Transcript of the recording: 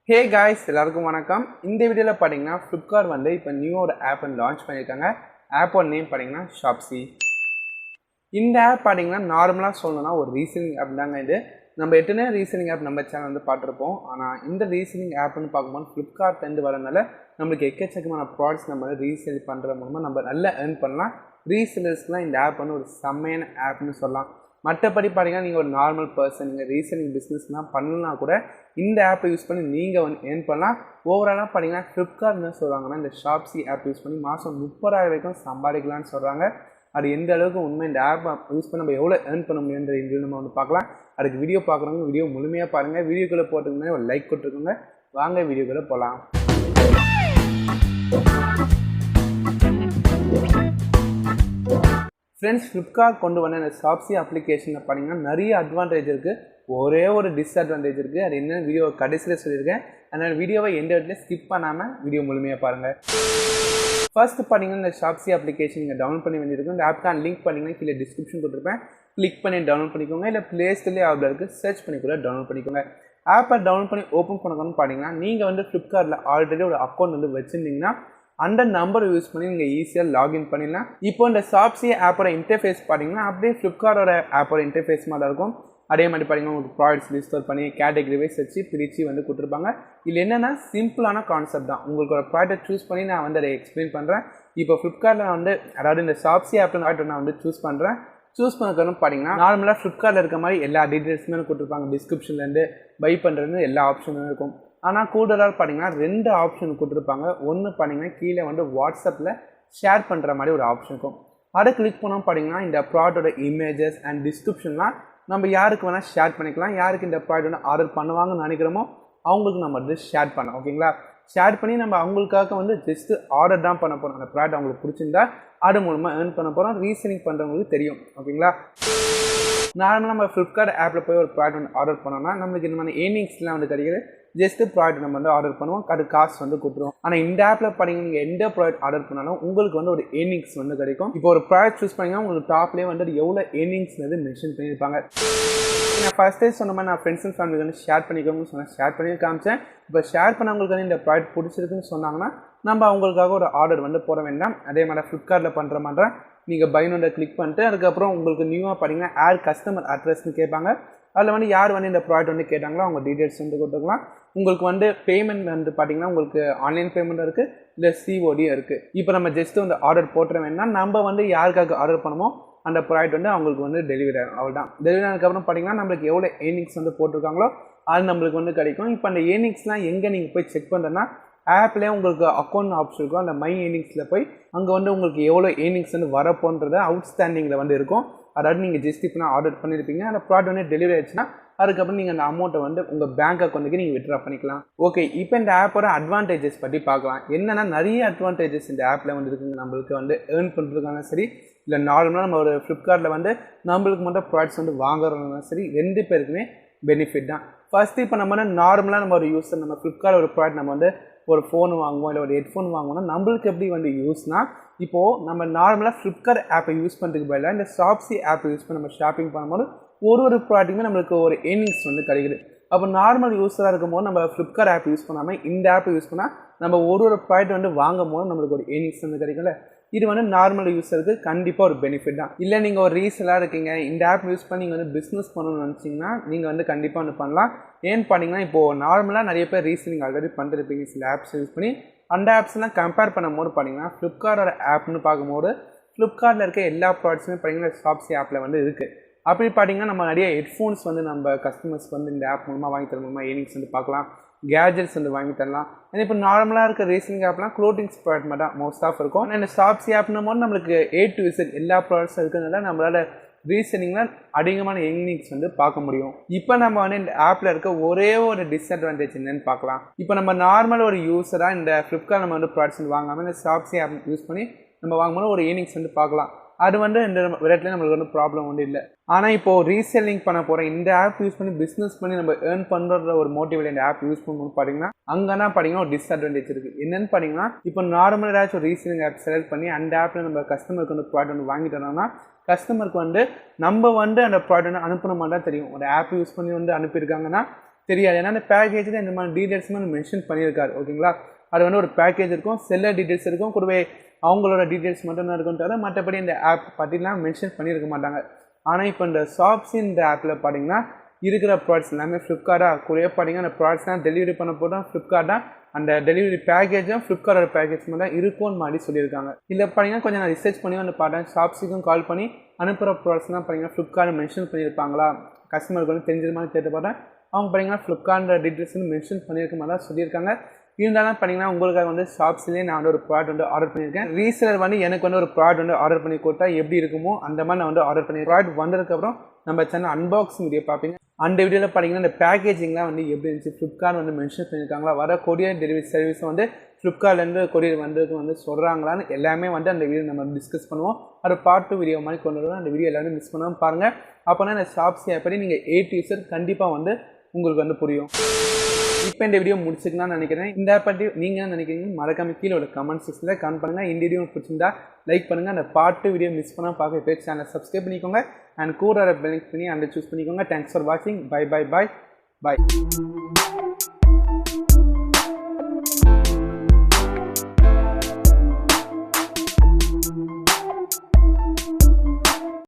Hey guys, எல்லாருக்கும் வணக்கம். இந்த வீடியோல பாத்தீங்கன்னா Flipkart வந்து இப்போ நியூ ஒரு ஆப் லான்ச் பண்ணிருக்காங்க. ஆப்போட நேம் பாத்தீங்கன்னா Shopsy. இந்த ஆப் பாத்தீங்கன்னா நார்மலா சொல்லணும்னா ஒரு ரீசெல்லிங் ஆப் தாங்க இது. நம்ம எத்தனை ரீசெல்லிங் ஆப் நம்ம சேனல் வந்து பார்த்திருப்போம். ஆனா இந்த ரீசெல்லிங் ஆப்னு பார்க்கும்போது Flipkart இருந்து வரனால நமக்கு எக்கச்சக்கமான ப்ராடக்ட்ஸ் நம்ம ரீசேல் பண்றது மூலமா நம்ம நல்லா earn பண்ணலாம். ரீசெல்லர்ஸ்க்குலாம் இந்த ஆப் வந்து ஒரு செம்மையான ஆப்னு சொல்லலாம். மற்றபடி பார்த்தீங்கன்னா நீங்கள் ஒரு நார்மல் பர்சன் நீங்கள் ரீசெல்லிங் பிஸ்னஸ்லாம் பண்ணலாம் கூட இந்த ஆப்பை யூஸ் பண்ணி நீங்கள் வந்து ஏர்ன் பண்ணலாம். ஓவராலாக பார்த்தீங்கன்னா Flipkart என்ன சொல்கிறாங்கன்னா இந்த ஷாப்ஸி ஆப் யூஸ் பண்ணி மாதம் 30,000 வரைக்கும் சம்பாதிக்கலாம்னு சொல்கிறாங்க. அது எந்த அளவுக்கு உண்மை, இந்த ஆப் யூஸ் பண்ணி நம்ம எவ்வளோ ஏர்ன் பண்ண முடியுன்ற இது நம்ம வந்து பார்க்கலாம். அதுக்கு வீடியோ பார்க்குறவங்க வீடியோ முழுமையாக பாருங்கள். வீடியோக்குள்ளே போட்டுக்கு முன்னாடி ஒரு லைக் கொடுத்துருக்கோங்க. வாங்க வீடியோக்குள்ளே போகலாம். ஃப்ரெண்ட்ஸ், Flipkart கொண்டு வந்த இந்த ஷாப்ஸி அப்ளிகேஷனில் பார்த்தீங்கன்னா நிறைய அட்வான்டேஜ் இருக்குது, ஒரே ஒரு டிஸ்அட்வான்டேஜ் இருக்குது. அது என்ன வீடியோ கடைசியில் சொல்லியிருக்கேன். அதனால் வீடியோவை எந்த இடத்துல ஸ்கிப் பண்ணாமல் வீடியோ முழுமையாக பாருங்கள். ஃபர்ஸ்ட் பார்த்தீங்கன்னா இந்த ஷாப்ஸி அப்ளிகேஷன் நீங்கள் டவுன்லோட் பண்ணி வேண்டியிருக்கும். இந்த ஆப்க்கான லிங்க் பார்த்தீங்கன்னா கீழே டிஸ்கிரிப்ஷன் கொடுத்துருப்பேன். கிளிக் பண்ணி டவுன்லோட் பண்ணிக்கோங்க. இல்லை ப்ளே ஸ்டோர்லேயே ஆப்பில் இருக்குது, சர்ச் பண்ணி கூட டவுன்லோட் பண்ணிக்கோங்க. ஆப்பை டவுன்லோட் பண்ணி ஓப்பன் பண்ணணும்னு பார்த்தீங்கன்னா நீங்கள் வந்து Flipkartல ஆல்ரெடி ஒரு அக்கௌண்ட் வந்து வச்சுருந்தீங்கன்னா அந்த நம்பர் யூஸ் பண்ணி நீங்கள் ஈஸியாக லாகின் பண்ணிடலாம். இப்போ இந்த ஷாப்ஸி ஆப்போட இன்டர்ஃபேஸ் பார்த்தீங்கன்னா அப்படியே Flipkartோட ஆப்போட இன்டர்ஃபேஸ் மாதிரி இருக்கும். அதே மாதிரி பார்த்தீங்கன்னா உங்களுக்கு ப்ராடக்ட்ஸ் லிஸ்ட் பண்ணி கேட்டகரி வைஸ் வச்சு பிரித்து வந்து கொடுத்துருப்பாங்க. இதில் என்னென்னா சிம்பிளான கான்செப்ட் தான். உங்களுக்கு ஒரு ப்ராடக்ட் சூஸ் பண்ணி நான் வந்து அதை எக்ஸ்பிளைன் பண்ணுறேன். இப்போ Flipkartல வந்து அதாவது இந்த ஷாப்ஸி ஆப்பில் நான் வந்து சூஸ் பண்ணுறேன். சூஸ் பண்ணக்கணும் பார்த்தீங்கன்னா நார்மலாக Flipkartல இருக்க மாதிரி எல்லா டீட்டெயில்ஸுமே கொடுத்துருப்பாங்க. டிஸ்கிரிப்ஷன்லேருந்து பை பண்ணுறது எல்லா ஆப்ஷனும் இருக்கும். ஆனால் கூடுதலாக பார்த்தீங்கன்னா 2 ஆப்ஷன் கொடுத்துருப்பாங்க. ஒன்று பார்த்தீங்கன்னா கீழே வந்து வாட்ஸ்அப்பில் ஷேர் பண்ணுற மாதிரி ஒரு ஆப்ஷன் இருக்கும். அதை கிளிக் பண்ணோம் பார்த்தீங்கன்னா இந்த ப்ராடக்டோட இமேஜஸ் அண்ட் டிஸ்கிரிப்ஷன்லாம் நம்ம யாருக்கு வேணால் ஷேர் பண்ணிக்கலாம். யாருக்கு இந்த ப்ராடக்ட் வந்து ஆர்டர் பண்ணுவாங்கன்னு நினைக்கிறோமோ அவங்களுக்கு நம்ம வந்து ஷேர் பண்ணலாம். ஓகேங்களா? ஷேர் பண்ணி நம்ம அவங்களுக்காக வந்து ஜஸ்ட்டு ஆர்டர் தான் பண்ண போகிறோம். அந்த ப்ராடக்ட் அவங்களுக்கு பிடிச்சிருந்தா அது மூலமாக ஏர்ன் பண்ண போகிறோம். ரீசெல்லிங் பண்ணுறவங்களுக்கு தெரியும். ஓகேங்களா? நார்மலாக நம்ம Flipkart ஆப்பில் போய் ஒரு ப்ராடக்ட் வந்து ஆர்டர் பண்ணோம்னா நம்மளுக்கு இந்த மாதிரி ஏர்னிங்ஸ்லாம் வந்து கிடைக்கிது. ஜஸ்ட் ப்ராடக்ட் நம்ம வந்து ஆர்டர் பண்ணுவோம், அது காசு வந்து கொடுத்துருவோம். ஆனால் இந்த ஆப்பில் பார்த்தீங்கன்னா நீங்கள் எந்த ப்ராடக்ட் ஆர்டர் பண்ணாலும் உங்களுக்கு வந்து ஒரு ஏர்னிங்ஸ் வந்து கிடைக்கும். இப்போ ஒரு ப்ராடக்ட் சூஸ் பண்ணிங்கன்னா உங்களுக்கு டாப்லேயே வந்து எவ்வளோ ஏர்னிங்ஸ் வந்து மென்ஷன் பண்ணியிருப்பாங்க. நான் ஃபர்ஸ்ட்டே சொன்ன மாதிரி நான் ஃப்ரெண்ட்ஸ் அண்ட் ஃபேமிலிக்கு வந்து ஷேர் பண்ணிக்கோங்கன்னு சொன்னேன். ஷேர் பண்ணி காமிச்சேன். இப்போ ஷேர் பண்ணவங்களுக்கு வந்து இந்த ப்ராடக்ட் பிடிச்சிருக்குன்னு சொன்னாங்கன்னா நம்ம அவங்களுக்காக ஒரு ஆர்டர் வந்து போட வேண்டாம். அதே மாதிரி Flipkartல பண்ணுற மாதிரி நீங்கள் பைனோட கிளிக் பண்ணிட்டு அதுக்கப்புறம் உங்களுக்கு நியூவாக பார்த்தீங்கன்னா ஆட் கஸ்டமர் அட்ரஸ்ன்னு கேட்பாங்க. அதில் வந்து யார் வந்து இந்த ப்ராடக்ட் வந்து கேட்டாங்களோ அவங்க டீட்டெயில்ஸ் வந்து கொடுத்துக்கலாம். உங்களுக்கு வந்து பேமெண்ட் வந்து பார்த்தீங்கன்னா உங்களுக்கு ஆன்லைன் பேமெண்ட் இருக்குது, இல்லை COD இருக்குது. இப்போ நம்ம ஜஸ்ட் வந்து ஆர்டர் போட்டுற வேணா நம்ம வந்து யாருக்காக ஆர்டர் பண்ணுமோ அந்த ப்ராடக்ட் வந்து அவங்களுக்கு வந்து டெலிவரி ஆகும். அவ்வளோதான். டெலிவரி ஆனதுக்கப்புறம் பார்த்தீங்கன்னா நம்மளுக்கு எவ்வளோ ஏர்னிங்ஸ் வந்து போட்டிருக்காங்களோ அது நம்மளுக்கு வந்து கிடைக்கும். இப்போ அந்த ஏர்னிங்ஸ்லாம் எங்கே நீங்கள் போய் செக் பண்ணுறேன்னா ஆப்லேயே உங்களுக்கு அக்கௌண்ட் ஆப்ஷன் இருக்கும். அந்த மை ஏர்னிங்ஸில் போய் அங்கே வந்து உங்களுக்கு எவ்வளோ ஏர்னிங்ஸ் வந்து வரப்போன்றது அவுட்ஸ்டாண்டிங்கில் வந்து இருக்கும். அதாவது நீங்கள் ஜஸ்ட் இப்போ நான் ஆர்டர் பண்ணியிருப்பீங்க, அந்த ப்ராடக்ட் வந்து டெலிவரி ஆயிடுச்சுன்னா அதுக்கப்புறம் நீங்கள் அந்த அமௌண்ட்டை வந்து உங்கள் பேங்க் அக்கௌண்ட்டுக்கு நீங்கள் வித்ட்ரா பண்ணிக்கலாம். ஓகே, இப்போ இந்த ஆப்போட அட்வான்டேஜஸ் பற்றி பார்க்கலாம். என்னென்னா நிறைய அட்வான்டேஜஸ் இந்த ஆப்பில் வந்து இருக்குங்க. நம்மளுக்கு வந்து ஏர்ன் பண்ணுறதுக்கான சரி, இல்லை நார்மலாக நம்ம ஒரு Flipkartல வந்து நம்மளுக்கு மட்டும் ப்ராடக்ட்ஸ் வந்து வாங்குறதுனாலும் சரி, 2 பேருக்குமே பெனிஃபிட் தான். ஃபர்ஸ்ட் இப்போ நம்ம நார்மலாக நம்ம ஒரு யூஸர் நம்ம Flipkart ஒரு ப்ராடக்ட் நம்ம வந்து ஒரு ஃபோன் வாங்குவோம், இல்லை ஒரு ஹெட்ஃபோன் வாங்குவோம்னா நம்மளுக்கு எப்படி வந்து யூஸ்னால் இப்போது நம்ம நார்மலாக Flipkart ஆப்பை யூஸ் பண்ணுறதுக்கு பதிலாக இந்த ஷாப்ஸி ஆப்பை யூஸ் பண்ணி நம்ம ஷாப்பிங் பண்ணும்போது ஒரு ப்ராடக்ட்டுமே நம்மளுக்கு ஒரு ஏர்னிங்ஸ் வந்து கிடைக்குது. அப்போ நார்மல் யூஸராக இருக்கும்போது நம்ம Flipkart ஆப் யூஸ் பண்ணாமல் இந்த ஆப்பை யூஸ் பண்ணால் நம்ம ஒரு ப்ராடக்ட் வந்து வாங்கும் போது நம்மளுக்கு ஒரு ஏர்னிங்ஸ் வந்து கிடைக்கும்ல. இது வந்து நார்மல் யூஸருக்கு கண்டிப்பாக ஒரு பெனிஃபிட் தான். இல்லை நீங்கள் ஒரு ரீசெல்லாக இருக்கீங்க, இந்த ஆப் யூஸ் பண்ணி நீங்கள் வந்து பிஸ்னஸ் பண்ணணும்னு நினச்சிங்கன்னா நீங்கள் வந்து கண்டிப்பாக வந்து பண்ணலாம். ஏன்னு பார்த்தீங்கன்னா இப்போது நார்மலாக நிறைய பேர் ரீசெல்லிங் ஆல்ரெடி பண்ணிருப்பீங்க சில ஆப்ஸ் யூஸ் பண்ணி. அந்த ஆப்ஸ்லாம் கம்பேர் பண்ணும்போது பார்த்தீங்கன்னா Flipkartோட ஆப்னு பார்க்கும்போது Flipkartல இருக்க எல்லா ப்ராடக்ட்ஸுமே பார்த்தீங்கன்னா ஷாப்ஸி ஆப்பில் வந்து இருக்குது. அப்படி பார்த்தீங்கன்னா நம்ம நிறைய ஹெட்ஃபோன்ஸ் வந்து நம்ம கஸ்டமர்ஸ்க்கு வந்து இந்த ஆப் மூலமாக வாங்கி தர மூலமாக ஏர்னிங்ஸ் வந்து பார்க்கலாம். கேஜெட்ஸ் வந்து வாங்கி தரலாம். ஏன்னா இப்போ நார்மலாக இருக்க ரீசெல்லிங் ஆப்லாம் க்ளோத்திங்ஸ் ப்ராடக்ட் மட்டும் தான் மோஸ்ட் ஆஃப் இருக்கும். ஆனால் இந்த ஷாப்ஸி ஆப்னும் போது நம்மளுக்கு A to Z எல்லா ப்ராடக்ட்ஸும் இருக்கிறதுனால நம்மளால் ரீசெல்லிங்கில் அதிகமான ஏர்னிங்ஸ் வந்து பார்க்க முடியும். இப்போ நம்ம வந்து இந்த ஆப்பில் இருக்க ஒரே ஒரு டிஸ்அட்வான்டேஜ் என்னன்னு பார்க்கலாம். இப்போ நம்ம நார்மல் ஒரு யூஸராக இந்த Flipkart நம்ம வந்து ப்ராடக்ட்ஸ் வந்து வாங்காமல் இந்த ஷாப்ஸி ஆப் யூஸ் பண்ணி நம்ம வாங்கும்போது ஒரு ஏர்னிங்ஸ் வந்து பார்க்கலாம். அது வந்து இந்த விதத்துலேயே நம்மளுக்கு வந்து ப்ராப்ளம் வந்து இல்லை. ஆனால் இப்போது ரீசெல்லிங் பண்ண போகிறோம், இந்த ஆப் யூஸ் பண்ணி பிஸ்னஸ் பண்ணி நம்ம ஏர்ன் பண்ணுற ஒரு மோட்டிவேட் இந்த ஆப் யூஸ் பண்ணும்போது பார்த்தீங்கன்னா அங்கே தான் பார்த்தீங்கன்னா ஒரு டிஸ்அட்வான்டேஜ் இருக்குது. என்னென்னு பார்த்தீங்கன்னா இப்போ நார்மல் ஏதாச்சும் ஒரு ரீசெல்லிங் ஆப் செலக்ட் பண்ணி அந்த ஆப்பில் நம்ம கஸ்டமருக்கு வந்து ப்ராடக்ட் வந்து வாங்கிட்டோம்னா கஸ்டமருக்கு வந்து நம்ம வந்து அந்த ப்ராடக்ட் வந்து அனுப்பின மாதிரி தான் தெரியும். ஒரு ஆப் யூஸ் பண்ணி வந்து அனுப்பியிருக்காங்கன்னா தெரியாது. ஏன்னா அந்த பேக்கேஜில் இந்த மாதிரி டீட்டெயில்ஸ் வந்து மென்ஷன் பண்ணியிருக்காரு. ஓகேங்களா, அது வந்து ஒரு பேக்கேஜ் இருக்கும், செல்லர் டீட்டெயில்ஸ் இருக்கும், கூடவே அவங்களோட டீட்டெயில்ஸ் மட்டும் தான் இருக்கும் தவிர மற்றபடி இந்த ஆப் பற்றிலாம் மென்ஷன் பண்ணியிருக்க மாட்டாங்க. ஆனால் இப்போ இந்த ஷாப்ஸி இந்த ஆப்பில் பார்த்தீங்கன்னா இருக்கிற ப்ராடக்ட்ஸ் எல்லாமே ஃப்ளிப்கார்ட்டாக கூடவே பார்த்தீங்கன்னா அந்த ப்ராடக்ட்ஸ்லாம் டெலிவரி பண்ண போதும் ஃப்ளிப்கார்ட்டாக அந்த டெலிவரி பேக்கேஜும் ஃப்ளிப்கார்ட்டோட பேக்கேஜ் மட்டும் தான் இருக்கும்னு மாதிரி சொல்லியிருக்காங்க. இதில் பார்த்தீங்கன்னா கொஞ்சம் நான் ரிசர்ச் பண்ணி வந்து பார்த்தேன். ஷாப்ஸிக்கும் கால் பண்ணி அனுப்புகிற ப்ராடக்ட்ஸ்லாம் பார்த்தீங்கன்னா ஃப்ளிப்கார்ட் மென்ஷன் பண்ணியிருப்பாங்களா, கஸ்டமருக்கு வந்து தெரிஞ்சது மாதிரி கேட்டு பார்த்தேன். அவங்க பார்த்தீங்கன்னா ஃப்ளிப்கார்ட் டீட்டெயில்ஸ் வந்து மென்ஷன் பண்ணியிருக்க மாதிரி தான் சொல்லியிருக்காங்க. இருந்தாலும் பார்த்தீங்கன்னா உங்களுக்காக வந்து ஷாப்ஸ்லேயே நான் வந்து ஒரு ப்ராடக்ட் வந்து ஆர்டர் பண்ணியிருக்கேன். ரீசேலர் வந்து எனக்கு வந்து ஒரு ப்ராடக்ட் வந்து ஆர்டர் பண்ணி கொடுத்தா எப்படி இருக்குமோ அந்த மாதிரி நான் வந்து ஆர்டர் பண்ணியிருக்கேன். ப்ராடக்ட் வந்ததுக்கப்புறம் நம்ம சேனல் அன்பாக்சிங் வீடியோ பார்ப்பீங்க. அந்த வீடியோவில் பார்த்தீங்கன்னா இந்த பேக்கேஜிங்லாம் வந்து எப்படி இருந்துச்சு, ஃப்ளிப்கார்ட் வந்து மென்ஷன் பண்ணியிருக்காங்களா, வர கொரியர் டெலிவரி சர்வீஸை வந்து ஃப்ளிப்கார்ட்லேருந்து கொரியர் வந்ததுக்கு வந்து சொல்கிறாங்களான்னு எல்லாமே வந்து அந்த வீடியோ நம்ம டிஸ்கஸ் பண்ணுவோம். அது பார்ட் 2 வீடியோ மாதிரி கொண்டு வருவோம். அந்த வீடியோ எல்லாமே மிஸ் பண்ணாமல் பாருங்கள். அப்போனா இந்த ஷாப்ஸி எப்படி நீங்கள் A to Z கண்டிப்பாக வந்து உங்களுக்கு வந்து புரியும். இப்போ இந்த வீடியோ முடிச்சுக்கலாம்னு நினைக்கிறேன். இந்த ஆப் பற்றி நீங்கள் என்ன நினைக்கிறீங்க மறக்காம கீழே ஒரு கமெண்ட் செக்ஷனில் கமெண்ட் பண்ணுங்கள். இந்த வீடியோ பிடிச்சிருந்தா லைக் பண்ணுங்கள். அந்த பார்ட் 2 வீடியோ மிஸ் பண்ணால் பார்க்க பேஜ் சேனலை சப்ஸ்கிரைப் பண்ணிக்கோங்க அண்ட் கூட பெல் பண்ணி அந்த சூஸ் பண்ணிக்கோங்க. தேங்க்ஸ் ஃபார் வாட்சிங். பை.